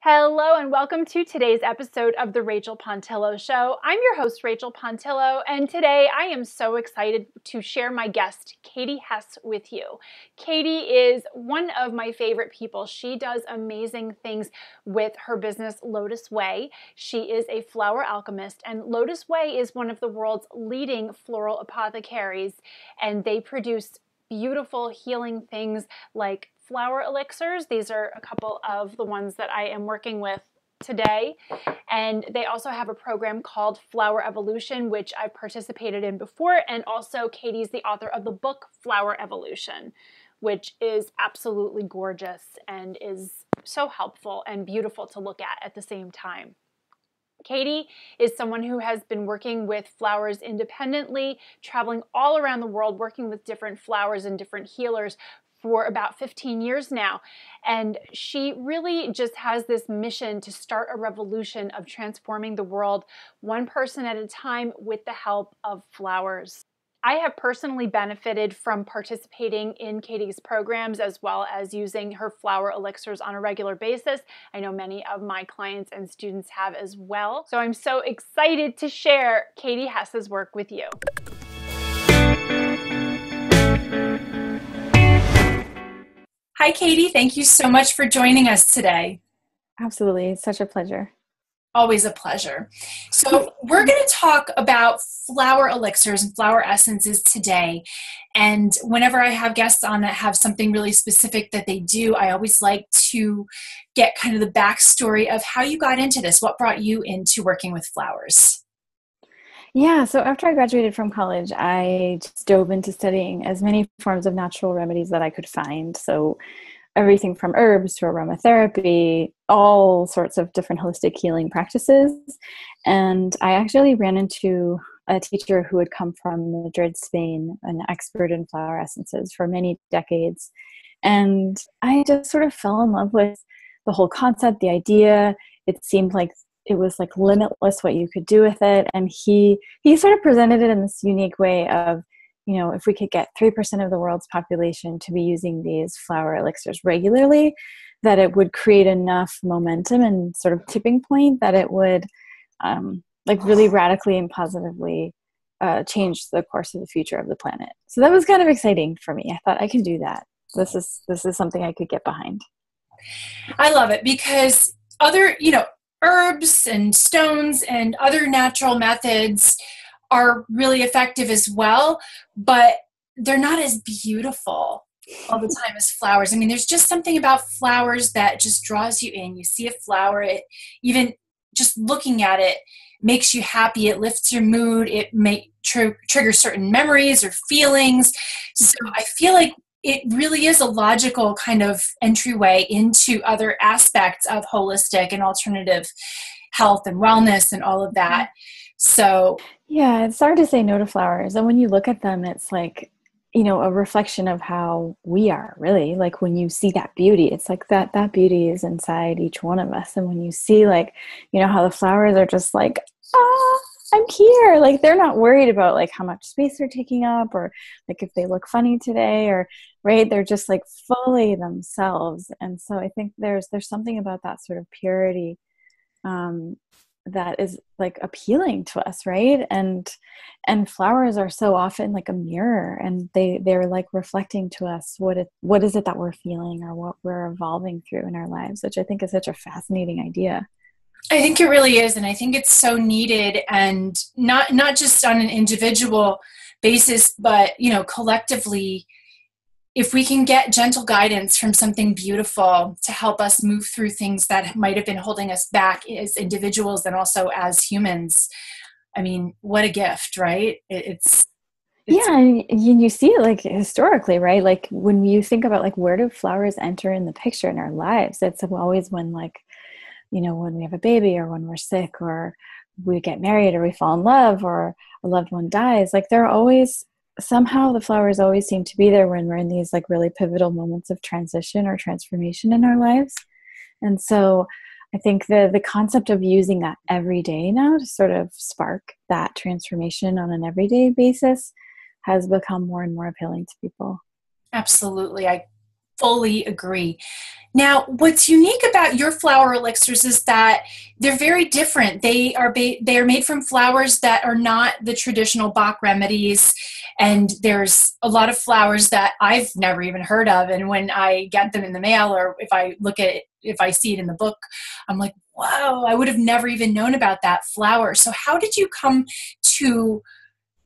Hello and welcome to today's episode of The Rachel Pontillo Show. I'm your host, Rachel Pontillo, and today I am so excited to share my guest, Katie Hess, with you. Katie is one of my favorite people. She does amazing things with her business, Lotuswei. She is a flower alchemist, and Lotuswei is one of the world's leading floral apothecaries, and they produce beautiful healing things like flower elixirs. These are a couple of the ones that I am working with today. And they also have a program called Flowerevolution, which I've participated in before. And also Katie's the author of the book Flowerevolution, which is absolutely gorgeous and is so helpful and beautiful to look at the same time. Katie is someone who has been working with flowers independently, traveling all around the world, working with different flowers and different healers for about 15 years now. And she really just has this mission to start a revolution of transforming the world one person at a time with the help of flowers. I have personally benefited from participating in Katie's programs as well as using her flower elixirs on a regular basis. I know many of my clients and students have as well. So I'm so excited to share Katie Hess's work with you. Hi, Katie. Thank you so much for joining us today. Absolutely. It's such a pleasure. Always a pleasure. So we're going to talk about flower elixirs and flower essences today. And whenever I have guests on that have something really specific that they do, I always like to get kind of the backstory of how you got into this. What brought you into working with flowers? Yeah, so after I graduated from college, I just dove into studying as many forms of natural remedies that I could find. So everything from herbs to aromatherapy, all sorts of different holistic healing practices. And I actually ran into a teacher who had come from Madrid, Spain, an expert in flower essences for many decades. And I just sort of fell in love with the whole concept, the idea. It seemed like it was like limitless what you could do with it. And he sort of presented it in this unique way of, you know, if we could get 3% of the world's population to be using these flower elixirs regularly, that it would create enough momentum and sort of tipping point that it would like really radically and positively change the course of the future of the planet. So that was kind of exciting for me. I thought I can do that. This is something I could get behind. I love it because other, herbs and stones and other natural methods are really effective as well, but they're not as beautiful all the time as flowers. I mean, there's just something about flowers that just draws you in. You see a flower, it even just looking at it makes you happy. It lifts your mood. It may trigger certain memories or feelings. So I feel like it really is a logical kind of entryway into other aspects of holistic and alternative health and wellness and all of that. So yeah, it's hard to say no to flowers. And when you look at them, it's like, a reflection of how we are, really. Like when you see that beauty, it's like that beauty is inside each one of us. And when you see like, how the flowers are just like, I'm here. Like they're not worried about like how much space they're taking up or like if they look funny today or right. They're just like fully themselves. And so I think there's something about that sort of purity that is like appealing to us, right? And flowers are so often like a mirror, and they're like reflecting to us what is it that we're feeling or what we're evolving through in our lives, which I think is such a fascinating idea. I think it really is, and I think it's so needed, and not just on an individual basis, but collectively. If we can get gentle guidance from something beautiful to help us move through things that might have been holding us back as individuals and also as humans, I mean, what a gift, right? It's yeah, and you see it like historically, right? Like when you think about like where do flowers enter in the picture in our lives, it's always when like, when we have a baby or when we're sick or we get married or we fall in love or a loved one dies. Like they're always somehow the flowers always seem to be there when we're in these like really pivotal moments of transition or transformation in our lives. And so I think the concept of using that every day now to sort of spark that transformation on an everyday basis has become more and more appealing to people. Absolutely. I fully agree. Now, what's unique about your flower elixirs is that they're very different. They are made from flowers that are not the traditional Bach remedies, and there's a lot of flowers that I've never even heard of. And when I get them in the mail, or if I look at it, if I see it in the book, I'm like, whoa, I would have never even known about that flower. So how did you come to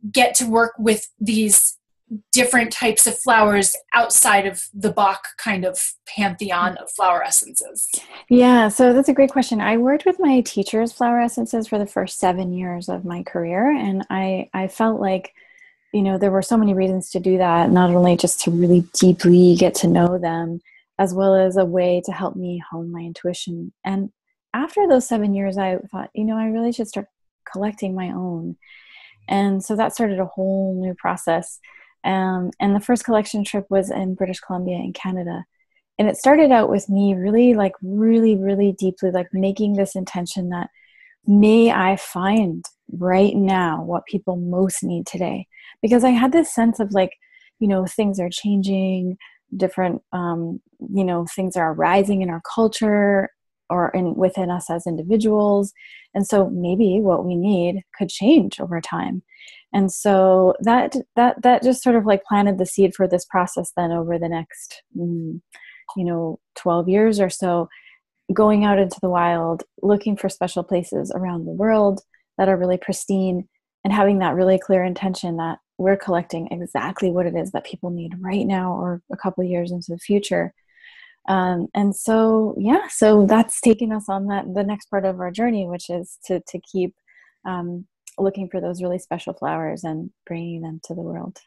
get to work with these different types of flowers outside of the Bach kind of pantheon of flower essences? Yeah, so that's a great question. I worked with my teacher's flower essences for the first 7 years of my career, and I felt like, there were so many reasons to do that, not only just to really deeply get to know them, as well as a way to help me hone my intuition. And after those 7 years, I thought, I really should start collecting my own. And so that started a whole new process. And the first collection trip was in British Columbia in Canada. And it started out with me really deeply, making this intention that may I find right now what people most need today. Because I had this sense of things are changing, different, things are arising in our culture or within us as individuals. And so maybe what we need could change over time. And so that just sort of planted the seed for this process then over the next, 12 years or so, going out into the wild, looking for special places around the world that are really pristine, and having that really clear intention that we're collecting exactly what it is that people need right now or a couple of years into the future. And so that's taken us on the next part of our journey, which is to keep looking for those really special flowers and bringing them to the world.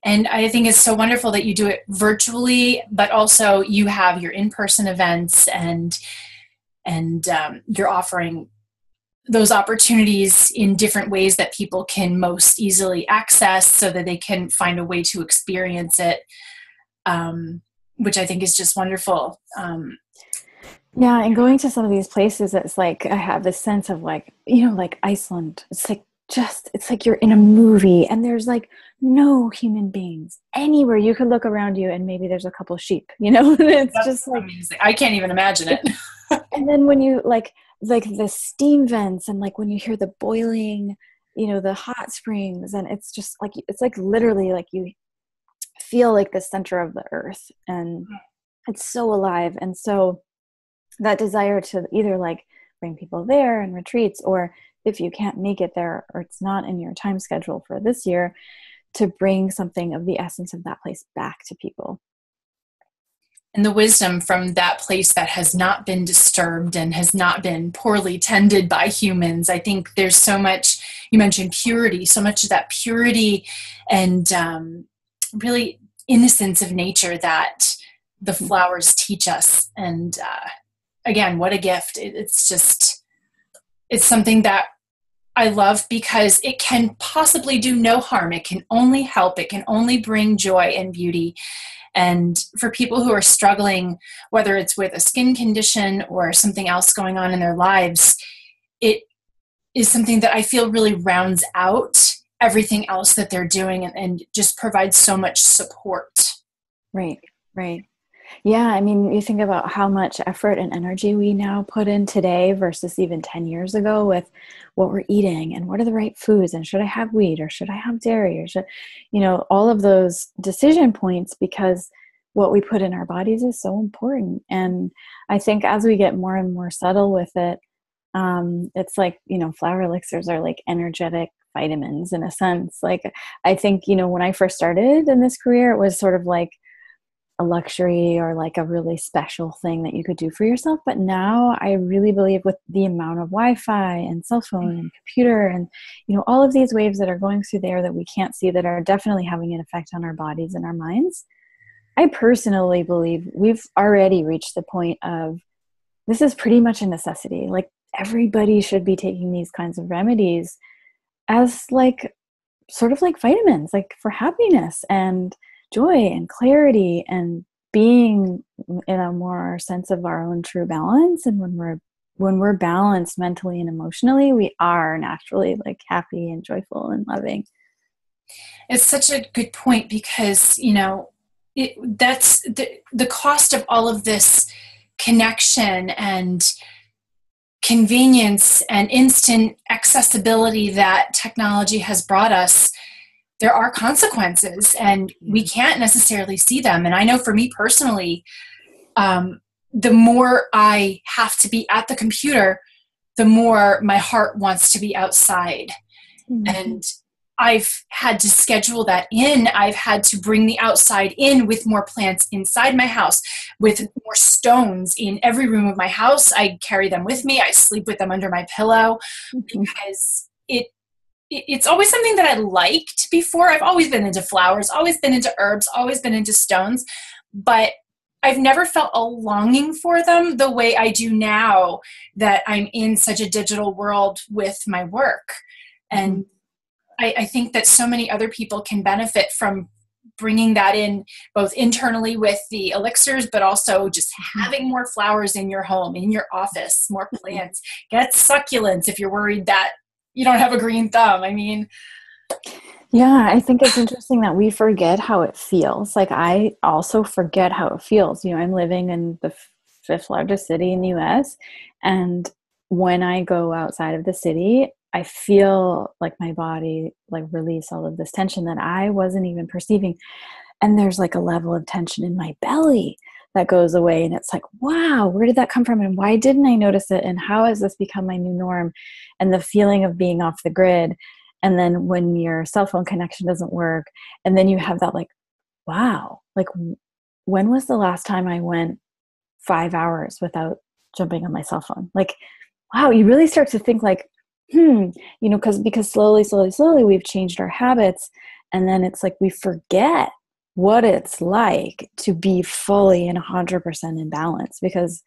And I think it's so wonderful that you do it virtually, but also you have your in-person events, and you're offering those opportunities in different ways that people can most easily access, so that they can find a way to experience it, which I think is just wonderful. Yeah, and going to some of these places, it's I have this sense of Iceland. It's like you're in a movie, and there's no human beings anywhere. You could look around you and maybe there's a couple sheep, it's That's just amazing. I can't even imagine it. And then when you like the steam vents, and when you hear the boiling, the hot springs, and it's just it's literally you feel the center of the earth, and it's so alive. And so that desire to either bring people there and retreats, or if you can't make it there or it's not in your time schedule for this year, to bring something of the essence of that place back to people. And the wisdom from that place that has not been disturbed and has not been poorly tended by humans. I think there's so much, you mentioned purity, so much of that purity and really innocence of nature that the flowers teach us. And again, what a gift. It's something that I love, because it can possibly do no harm. It can only help. It can only bring joy and beauty. And for people who are struggling, whether it's with a skin condition or something else going on in their lives, it is something that I feel really rounds out everything else that they're doing, and just provides so much support. Right. Yeah, I mean, you think about how much effort and energy we now put in today versus even 10 years ago with what we're eating and what are the right foods, and should I have wheat or should I have dairy, or should, all of those decision points, because what we put in our bodies is so important. And I think as we get more and more subtle with it, it's flower elixirs are energetic vitamins in a sense. I think, when I first started in this career, it was sort of a luxury or a really special thing that you could do for yourself. But now I really believe, with the amount of Wi-Fi and cell phone and computer and, all of these waves that are going through there that we can't see, that are definitely having an effect on our bodies and our minds, I personally believe we've already reached the point of, this is pretty much a necessity. Everybody should be taking these kinds of remedies as sort of vitamins, for happiness and joy and clarity and being in a more sense of our own true balance. And when we're balanced mentally and emotionally, we are naturally happy and joyful and loving. It's such a good point, because that's the cost of all of this connection and convenience and instant accessibility that technology has brought us. There are consequences, and we can't necessarily see them. And I know for me personally, the more I have to be at the computer, the more my heart wants to be outside. Mm-hmm. And I've had to schedule that in. I've had to bring the outside in with more plants inside my house, with more stones in every room of my house. I carry them with me. I sleep with them under my pillow, because it's always something that I liked before. I've always been into flowers, always been into herbs, always been into stones, but I've never felt a longing for them the way I do now that I'm in such a digital world with my work. And I think that so many other people can benefit from bringing that in, both internally with the elixirs, but also just having more flowers in your home, in your office, more plants. Get succulents if you're worried that you don't have a green thumb. I mean, yeah, I think it's interesting that we forget how it feels. Like, I also forget how it feels. You know, I'm living in the fifth largest city in the US, and when I go outside of the city, I feel like my body like release all of this tension that I wasn't even perceiving. And there's like a level of tension in my belly that goes away. And it's like, wow, where did that come from? And why didn't I notice it? And how has this become my new norm? And the feeling of being off the grid. And then when your cell phone connection doesn't work, and then you have that like, wow, like when was the last time I went 5 hours without jumping on my cell phone? Like, wow, you really start to think like, you know, because slowly we've changed our habits. And then it's like we forget what it's like to be fully and 100% in balance, because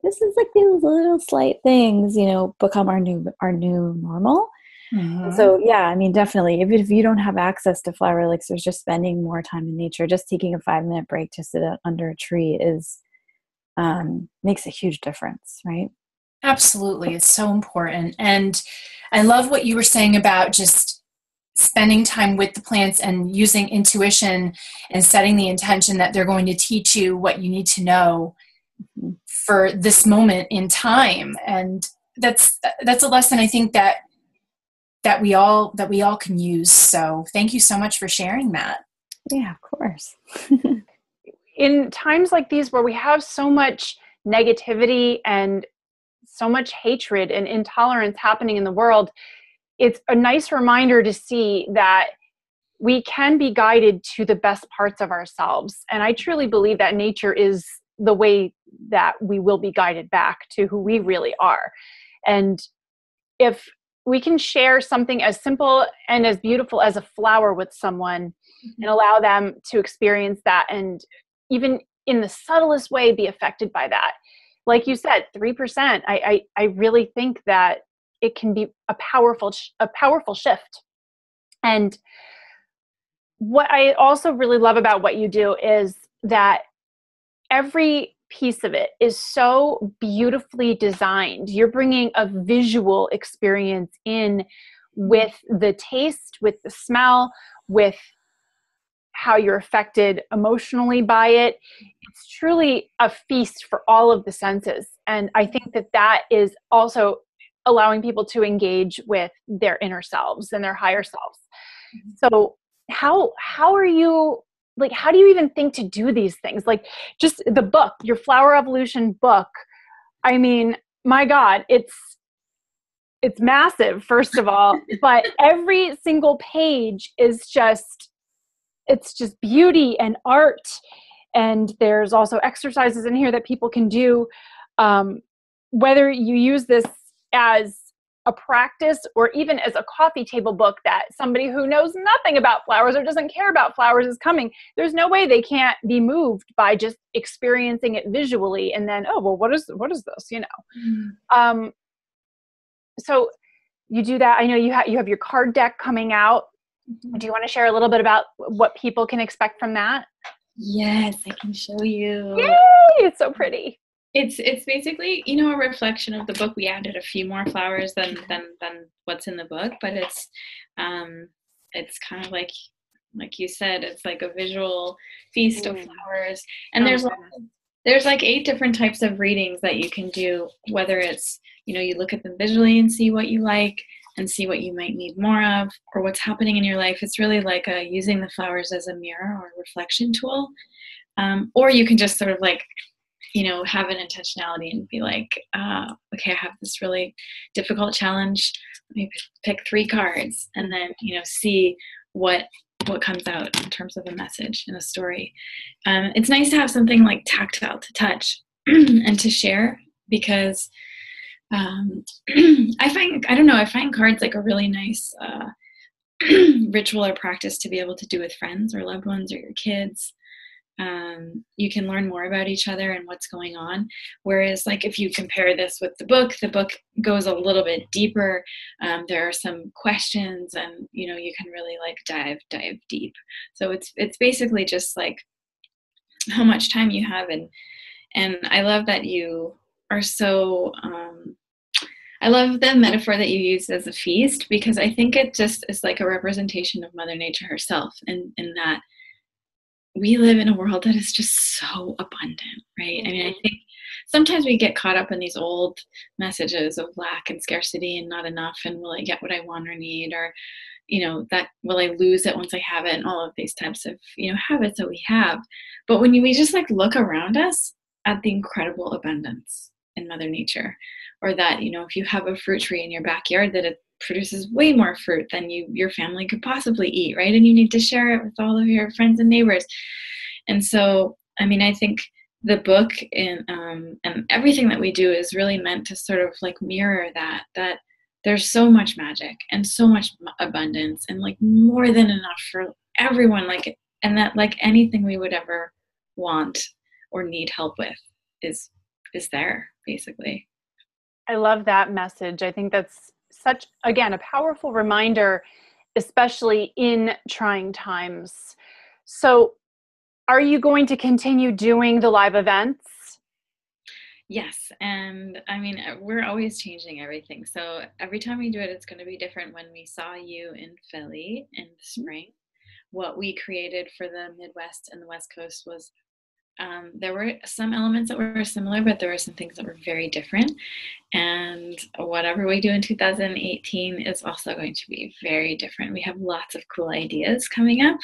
this is like these little slight things, you know, become our new normal. Mm-hmm. So yeah, I mean, definitely, if you don't have access to flower elixirs, just spending more time in nature, just taking a 5-minute break to sit under a tree is makes a huge difference, right? Absolutely. It's so important. And I love what you were saying about just spending time with the plants and using intuition and setting the intention that they're going to teach you what you need to know for this moment in time. And that's a lesson I think that we all can use. So thank you so much for sharing that. Yeah, of course. In times like these where we have so much negativity and so much hatred and intolerance happening in the world, it's a nice reminder to see that we can be guided to the best parts of ourselves. And I truly believe that nature is the way that we will be guided back to who we really are. And if we can share something as simple and as beautiful as a flower with someone and allow them to experience that, and even in the subtlest way be affected by that. Like you said, 3%, I really think that it can be a powerful shift. And what I also really love about what you do is that every piece of it is so beautifully designed. You're bringing a visual experience in with the taste, with the smell, with how you're affected emotionally by it. It's truly a feast for all of the senses. And I think that that is also allowing people to engage with their inner selves and their higher selves. So how are you, like, how do you even think to do these things? Like, just the book, your Flowerevolution book. I mean, my God, it's massive, first of all, but every single page is just, it's just beauty and art. And there's also exercises in here that people can do. Whether you use this as a practice or even as a coffee table book that somebody who knows nothing about flowers or doesn't care about flowers is coming, there's no way they can't be moved by just experiencing it visually and then, oh, well, what is this, you know? So you do that. I know you have your card deck coming out. Do you want to share a little bit about what people can expect from that? Yes, I can show you. Yay! It's so pretty. It's basically, you know, a reflection of the book. We added a few more flowers than what's in the book, but it's kind of like like you said, it's like a visual feast of flowers. And Oh, there's like 8 different types of readings that you can do, whether it's, you look at them visually and see what you like and see what you might need more of, or what's happening in your life. It's really like using the flowers as a mirror or reflection tool. Or you can just sort of like, have an intentionality and be like, okay, I have this really difficult challenge. Let me pick 3 cards and then, see what comes out in terms of a message and a story. It's nice to have something like tactile to touch and to share, because I find cards like a really nice ritual or practice to be able to do with friends or loved ones or your kids. You can learn more about each other and what's going on. Whereas like if you compare this with the book goes a little bit deeper. There are some questions and, you can really like dive deep. So it's basically just like how much time you have. And I love that you are so, I love the metaphor that you use as a feast, because I think it just is like a representation of Mother Nature herself, in that we live in a world that is just so abundant, right? I mean, I think sometimes we get caught up in these old messages of lack and scarcity and not enough, and will I get what I want or need, or, that will I lose it once I have it, and all of these types of, habits that we have. But when we just like look around us at the incredible abundance in Mother Nature, or that, if you have a fruit tree in your backyard, that it produces way more fruit than your family could possibly eat, right? And you need to share it with all of your friends and neighbors. And so, I mean, I think the book and everything that we do is really meant to sort of like mirror that there's so much magic and so much abundance, and like more than enough for everyone, like, and that like anything we would ever want or need help with is there, basically. I love that message. I think that's such, again, a powerful reminder, especially in trying times. So are you going to continue doing the live events? Yes. And I mean, we're always changing everything. So every time we do it, it's going to be different. When we saw you in Philly in the spring, what we created for the Midwest and the West Coast was there were some elements that were similar, but there were some things that were very different. And whatever we do in 2018 is also going to be very different. We have lots of cool ideas coming up.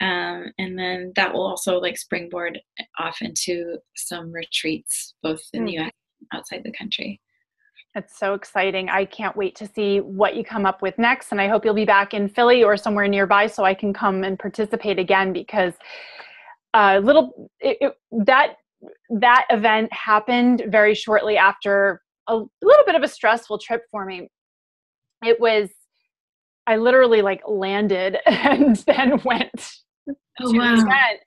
And then that will also like springboard off into some retreats, both in the US and outside the country. That's so exciting. I can't wait to see what you come up with next. And I hope you'll be back in Philly or somewhere nearby so I can come and participate again, because that event happened very shortly after a little bit of a stressful trip for me. I literally like landed and then went to the event.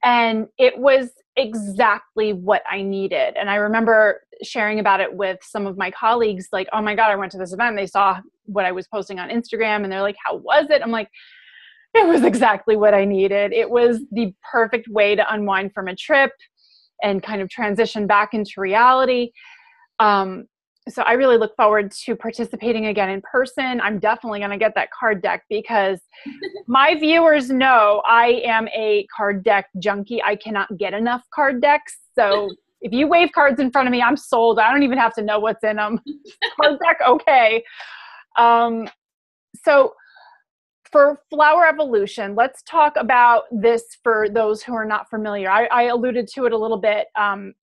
And it was exactly what I needed. And I remember sharing about it with some of my colleagues, like, oh my God, I went to this event. They saw what I was posting on Instagram and they're like, how was it? I'm like, it was exactly what I needed. It was the perfect way to unwind from a trip and kind of transition back into reality. So I really look forward to participating again in person. I'm definitely going to get that card deck, because my viewers know I am a card deck junkie. I cannot get enough card decks. So if you wave cards in front of me, I'm sold. I don't even have to know what's in them. Card deck, okay. So for Flowerevolution, let's talk about this for those who are not familiar. I alluded to it a little bit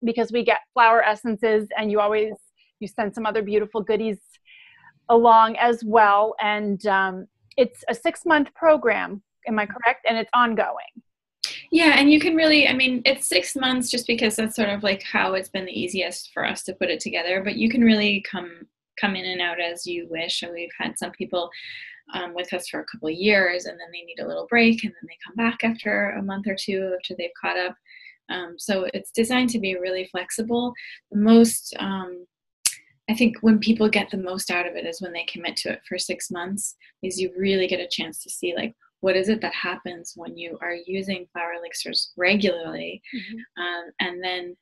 because we get flower essences, and you send some other beautiful goodies along as well. And it's a 6-month program. Am I correct? And it's ongoing. Yeah. And you can really, I mean, it's 6 months just because that's sort of like how it's been the easiest for us to put it together, but you can really come in and out as you wish. And we've had some people with us for a couple of years, and then they need a little break, and then they come back after a month or two after they've caught up. So it's designed to be really flexible. The most, I think when people get the most out of it is when they commit to it for 6 months, because you really get a chance to see like, what is it that happens when you are using flower elixirs regularly? And then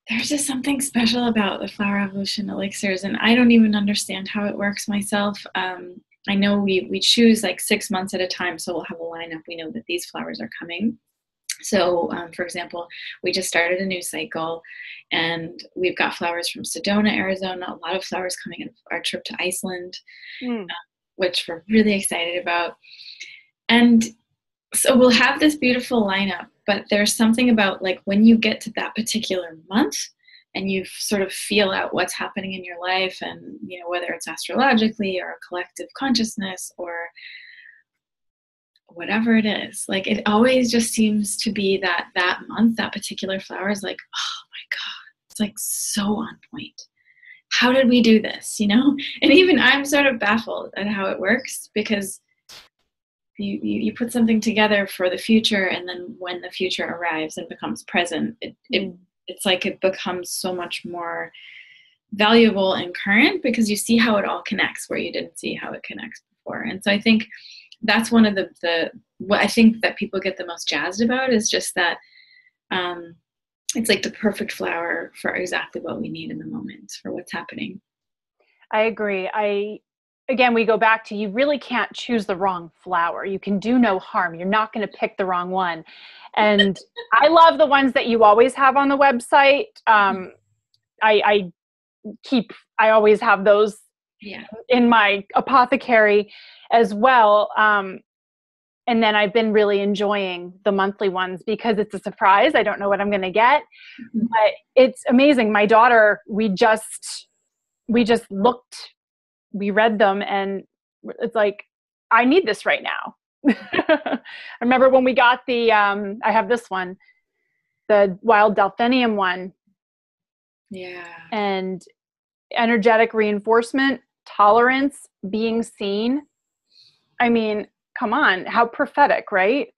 there's just something special about the Flowerevolution elixirs, and I don't even understand how it works myself. I know we choose like 6 months at a time, so we'll have a lineup. We know that these flowers are coming. So, for example, we just started a new cycle, and we've got flowers from Sedona, Arizona, a lot of flowers coming in our trip to Iceland, which we're really excited about. And so we'll have this beautiful lineup, but there's something about like when you get to that particular month and you sort of feel out what's happening in your life, and, you know, whether it's astrologically or a collective consciousness or whatever it is, like it always just seems to be that month, that particular flower is like, oh my God, it's like so on point. How did we do this? You know? And even I'm sort of baffled at how it works, because you put something together for the future, and then when the future arrives and becomes present, it's like it becomes so much more valuable and current, because you see how it all connects where you didn't see how it connects before. And so I think that's one of the what I think that people get the most jazzed about, is just that it's like the perfect flower for exactly what we need in the moment for what's happening. I agree. Again, we go back to, you really can't choose the wrong flower. You can do no harm. You're not going to pick the wrong one. And I love the ones that you always have on the website. I always have those in my apothecary as well. And then I've been really enjoying the monthly ones because it's a surprise. I don't know what I'm going to get, but it's amazing. My daughter, we just looked, we read them, and it's like, I need this right now. I remember when we got the, I have this one, the wild delphinium one. Yeah. And energetic reinforcement, tolerance, being seen. I mean, come on, how prophetic, right?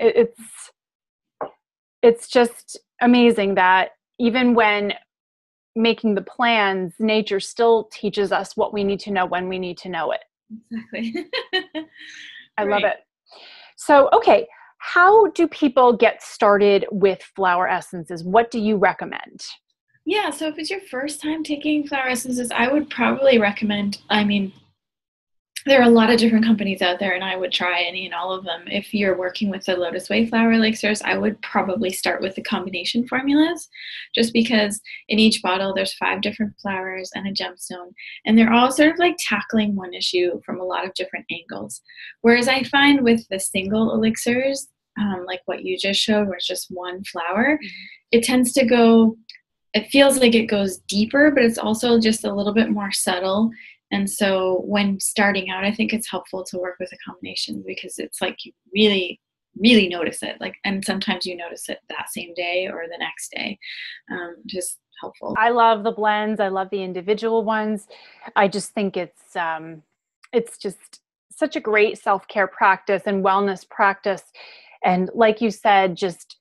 It's just amazing that even when making the plans, nature still teaches us what we need to know when we need to know it. Exactly. I love it. So, okay, how do people get started with flower essences? What do you recommend? Yeah, so if it's your first time taking flower essences, I would probably recommend, I mean, there are a lot of different companies out there, and I would try any and all of them. If you're working with the Lotuswei flower elixirs, I would probably start with the combination formulas, just because in each bottle there's 5 different flowers and a gemstone, and they're all sort of like tackling one issue from a lot of different angles. Whereas I find with the single elixirs, like what you just showed, where it's just one flower, it tends to go, it feels like it goes deeper, but it's also just a little bit more subtle. And so when starting out, I think it's helpful to work with a combination, because it's like you really, really notice it. Like, and sometimes you notice it that same day or the next day. Just helpful. I love the blends. I love the individual ones. I just think it's just such a great self-care practice and wellness practice. And like you said, just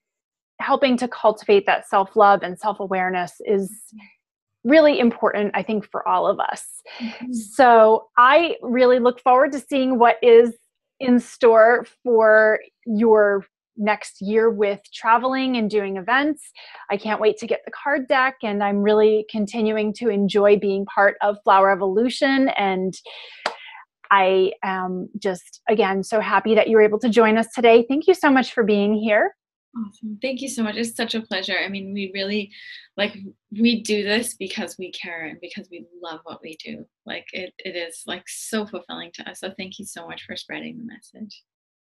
helping to cultivate that self-love and self-awareness is really important, I think, for all of us. So I really look forward to seeing what is in store for your next year with traveling and doing events. I can't wait to get the card deck, and I'm really continuing to enjoy being part of Flowerevolution. And I am just, again, so happy that you were able to join us today. Thank you so much for being here. Awesome. Thank you so much. It's such a pleasure. I mean, we really, like, we do this because we care and because we love what we do. Like, it is like so fulfilling to us. So thank you so much for spreading the message.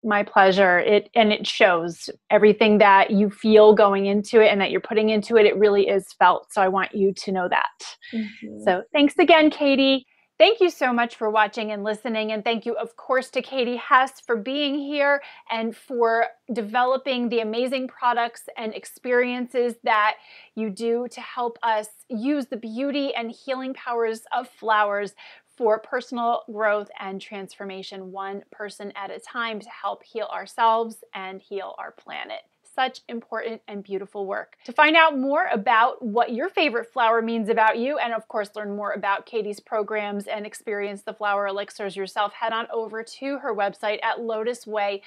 My pleasure. It shows everything that you feel going into it and that you're putting into it. It really is felt. So I want you to know that. Thank you. So thanks again, Katie. Thank you so much for watching and listening. And thank you, of course, to Katie Hess for being here and for developing the amazing products and experiences that you do to help us use the beauty and healing powers of flowers for personal growth and transformation, one person at a time, to help heal ourselves and heal our planet. Such important and beautiful work. To find out more about what your favorite flower means about you, and of course learn more about Katie's programs and experience the flower elixirs yourself, head on over to her website at lotuswei.com.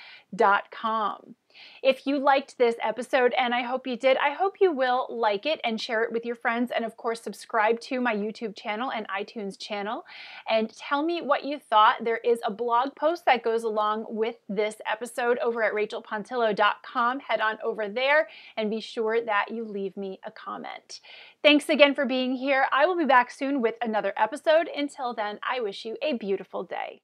If you liked this episode, and I hope you did, I hope you will like it and share it with your friends, and of course subscribe to my YouTube channel and iTunes channel, and tell me what you thought. There is a blog post that goes along with this episode over at rachelpontillo.com. Head on over there and be sure that you leave me a comment. Thanks again for being here. I will be back soon with another episode. Until then, I wish you a beautiful day.